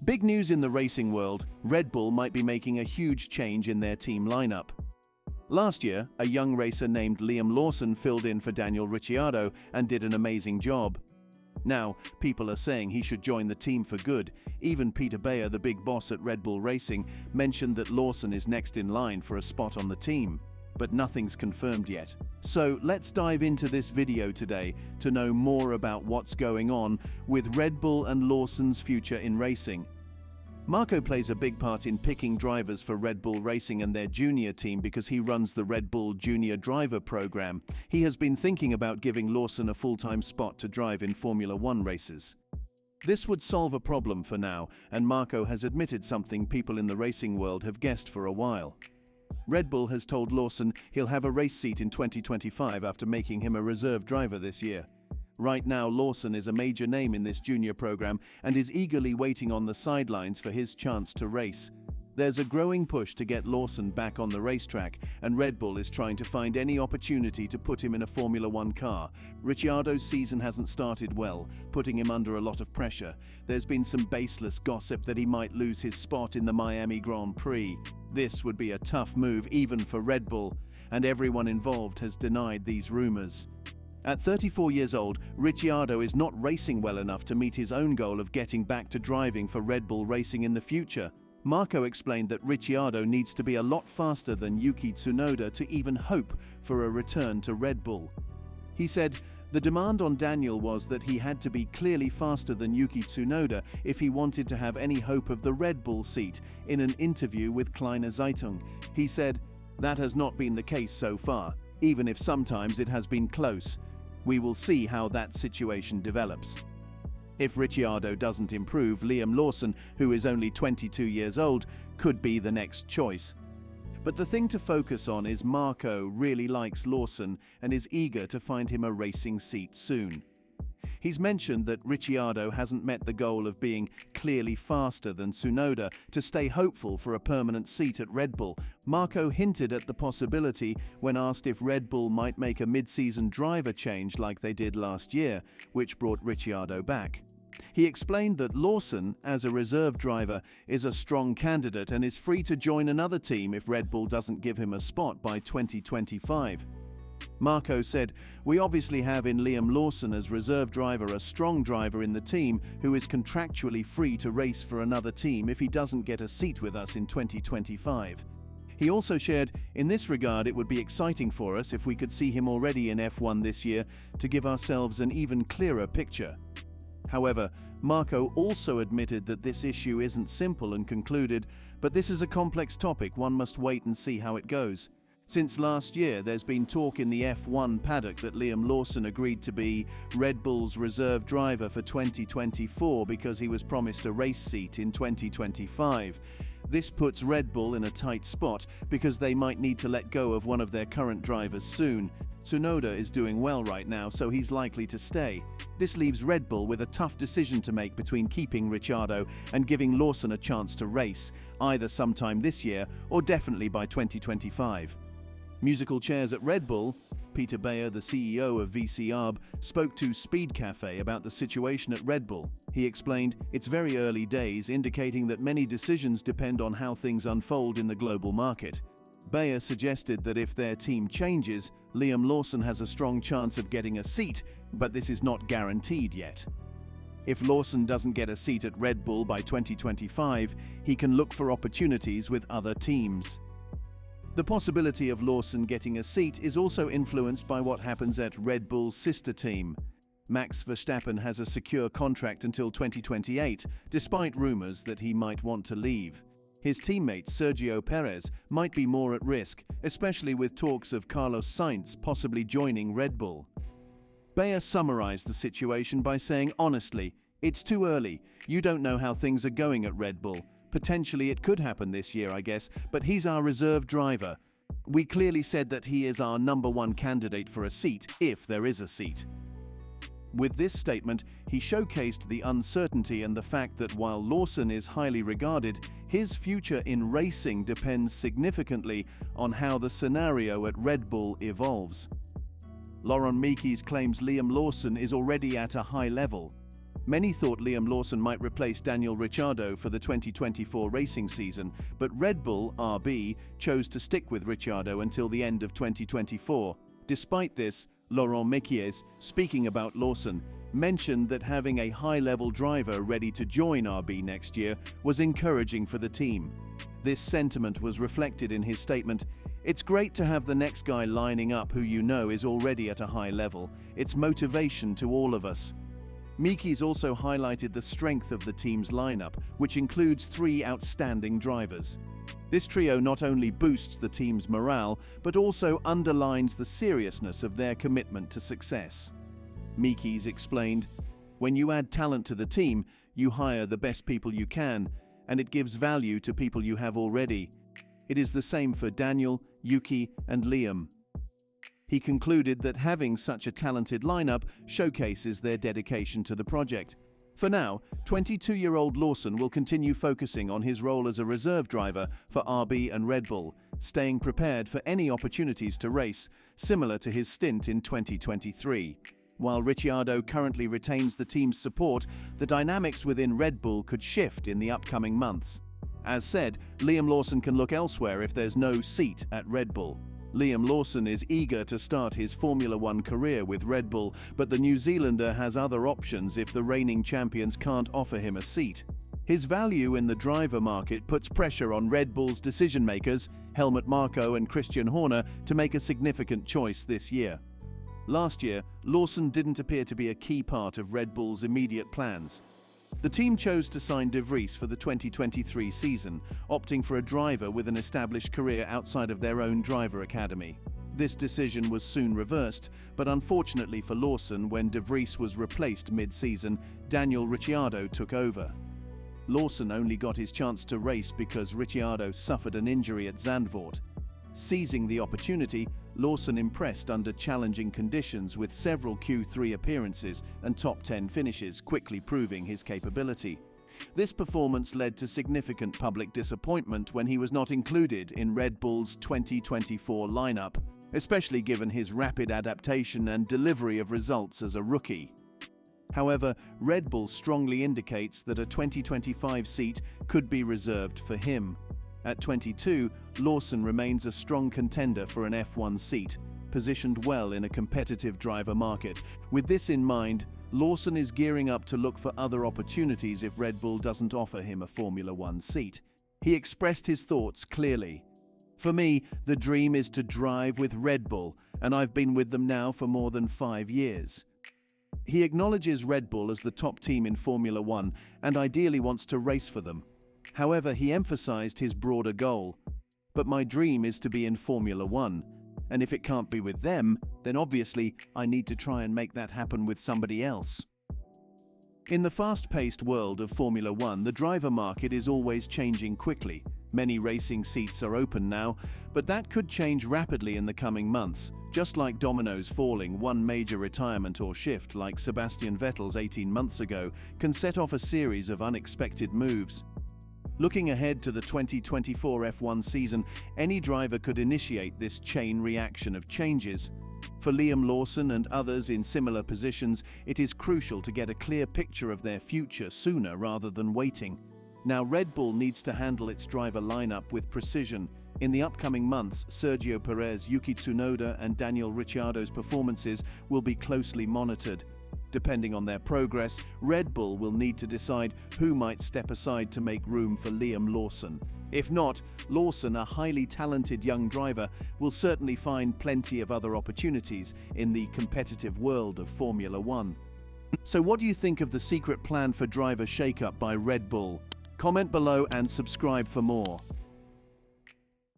Big news in the racing world, Red Bull might be making a huge change in their team lineup. Last year, a young racer named Liam Lawson filled in for Daniel Ricciardo and did an amazing job. Now, people are saying he should join the team for good. Even Peter Bayer, the big boss at Red Bull Racing, mentioned that Lawson is next in line for a spot on the team. But nothing's confirmed yet. So let's dive into this video today to know more about what's going on with Red Bull and Lawson's future in racing. Marko plays a big part in picking drivers for Red Bull Racing and their junior team because he runs the Red Bull Junior Driver program. He has been thinking about giving Lawson a full-time spot to drive in Formula One races. This would solve a problem for now, and Marko has admitted something people in the racing world have guessed for a while. Red Bull has told Lawson he'll have a race seat in 2025 after making him a reserve driver this year. Right now, Lawson is a major name in this junior program and is eagerly waiting on the sidelines for his chance to race. There's a growing push to get Lawson back on the racetrack, and Red Bull is trying to find any opportunity to put him in a Formula One car. Ricciardo's season hasn't started well, putting him under a lot of pressure. There's been some baseless gossip that he might lose his spot in the Miami Grand Prix. This would be a tough move even for Red Bull, and everyone involved has denied these rumors. At 34 years old, Ricciardo is not racing well enough to meet his own goal of getting back to driving for Red Bull Racing in the future. Marko explained that Ricciardo needs to be a lot faster than Yuki Tsunoda to even hope for a return to Red Bull. He said, "The demand on Daniel was that he had to be clearly faster than Yuki Tsunoda if he wanted to have any hope of the Red Bull seat." In an interview with Kleine Zeitung, he said, "That has not been the case so far, even if sometimes it has been close. We will see how that situation develops." If Ricciardo doesn't improve, Liam Lawson, who is only 22 years old, could be the next choice. But the thing to focus on is Marko really likes Lawson and is eager to find him a racing seat soon. He's mentioned that Ricciardo hasn't met the goal of being clearly faster than Tsunoda to stay hopeful for a permanent seat at Red Bull. Marko hinted at the possibility when asked if Red Bull might make a mid-season driver change like they did last year, which brought Ricciardo back. He explained that Lawson, as a reserve driver, is a strong candidate and is free to join another team if Red Bull doesn't give him a spot by 2025. Marko said, "We obviously have in Liam Lawson as reserve driver a strong driver in the team who is contractually free to race for another team if he doesn't get a seat with us in 2025. He also shared, "In this regard, it would be exciting for us if we could see him already in F1 this year to give ourselves an even clearer picture." However, Marko also admitted that this issue isn't simple and concluded, "But this is a complex topic, one must wait and see how it goes." Since last year, there's been talk in the F1 paddock that Liam Lawson agreed to be Red Bull's reserve driver for 2024 because he was promised a race seat in 2025. This puts Red Bull in a tight spot because they might need to let go of one of their current drivers soon. Tsunoda is doing well right now, so he's likely to stay. This leaves Red Bull with a tough decision to make between keeping Ricciardo and giving Lawson a chance to race, either sometime this year or definitely by 2025. Musical chairs at Red Bull, Peter Bayer, the CEO of VCARB, spoke to Speed Cafe about the situation at Red Bull. He explained, "It's very early days, indicating that many decisions depend on how things unfold in the global market." Bayer suggested that if their team changes, Liam Lawson has a strong chance of getting a seat, but this is not guaranteed yet. If Lawson doesn't get a seat at Red Bull by 2025, he can look for opportunities with other teams. The possibility of Lawson getting a seat is also influenced by what happens at Red Bull's sister team. Max Verstappen has a secure contract until 2028, despite rumors that he might want to leave. His teammate Sergio Perez might be more at risk, especially with talks of Carlos Sainz possibly joining Red Bull. Bayer summarized the situation by saying, "Honestly, it's too early. You don't know how things are going at Red Bull. Potentially it could happen this year, I guess, but he's our reserve driver. We clearly said that he is our number one candidate for a seat, if there is a seat." With this statement, he showcased the uncertainty and the fact that while Lawson is highly regarded, his future in racing depends significantly on how the scenario at Red Bull evolves. Laurent Mekies claims Liam Lawson is already at a high level. Many thought Liam Lawson might replace Daniel Ricciardo for the 2024 racing season, but Red Bull RB chose to stick with Ricciardo until the end of 2024. Despite this, Laurent Mekies, speaking about Lawson, mentioned that having a high-level driver ready to join RB next year was encouraging for the team. This sentiment was reflected in his statement, "It's great to have the next guy lining up who you know is already at a high level. It's motivation to all of us." Mekies also highlighted the strength of the team's lineup, which includes 3 outstanding drivers. This trio not only boosts the team's morale, but also underlines the seriousness of their commitment to success. Mekies explained, "When you add talent to the team, you hire the best people you can, and it gives value to people you have already. It is the same for Daniel, Yuki, and Liam." He concluded that having such a talented lineup showcases their dedication to the project. For now, 22-year-old Lawson will continue focusing on his role as a reserve driver for RB and Red Bull, staying prepared for any opportunities to race, similar to his stint in 2023. While Ricciardo currently retains the team's support, the dynamics within Red Bull could shift in the upcoming months. As said, Liam Lawson can look elsewhere if there's no seat at Red Bull. Liam Lawson is eager to start his Formula One career with Red Bull, but the New Zealander has other options if the reigning champions can't offer him a seat. His value in the driver market puts pressure on Red Bull's decision-makers, Helmut Marko and Christian Horner, to make a significant choice this year. Last year, Lawson didn't appear to be a key part of Red Bull's immediate plans. The team chose to sign De Vries for the 2023 season, opting for a driver with an established career outside of their own driver academy. This decision was soon reversed, but unfortunately for Lawson, when De Vries was replaced mid-season, Daniel Ricciardo took over. Lawson only got his chance to race because Ricciardo suffered an injury at Zandvoort. Seizing the opportunity, Lawson impressed under challenging conditions with several Q3 appearances and top 10 finishes, quickly proving his capability. This performance led to significant public disappointment when he was not included in Red Bull's 2024 lineup, especially given his rapid adaptation and delivery of results as a rookie. However, Red Bull strongly indicates that a 2025 seat could be reserved for him. At 22, Lawson remains a strong contender for an F1 seat, positioned well in a competitive driver market. With this in mind, Lawson is gearing up to look for other opportunities if Red Bull doesn't offer him a Formula One seat. He expressed his thoughts clearly. "For me, the dream is to drive with Red Bull, and I've been with them now for more than 5 years." He acknowledges Red Bull as the top team in Formula One and ideally wants to race for them. However, he emphasized his broader goal. "But my dream is to be in Formula One, and if it can't be with them, then obviously I need to try and make that happen with somebody else." In the fast-paced world of Formula One, the driver market is always changing quickly. Many racing seats are open now, but that could change rapidly in the coming months. Just like dominoes falling, one major retirement or shift, like Sebastian Vettel's 18 months ago, can set off a series of unexpected moves. Looking ahead to the 2024 F1 season, any driver could initiate this chain reaction of changes. For Liam Lawson and others in similar positions, it is crucial to get a clear picture of their future sooner rather than waiting. Now, Red Bull needs to handle its driver lineup with precision. In the upcoming months, Sergio Perez, Yuki Tsunoda, and Daniel Ricciardo's performances will be closely monitored. Depending on their progress, Red Bull will need to decide who might step aside to make room for Liam Lawson. If not, Lawson, a highly talented young driver, will certainly find plenty of other opportunities in the competitive world of Formula One. So what do you think of the secret plan for driver shakeup by Red Bull? Comment below and subscribe for more.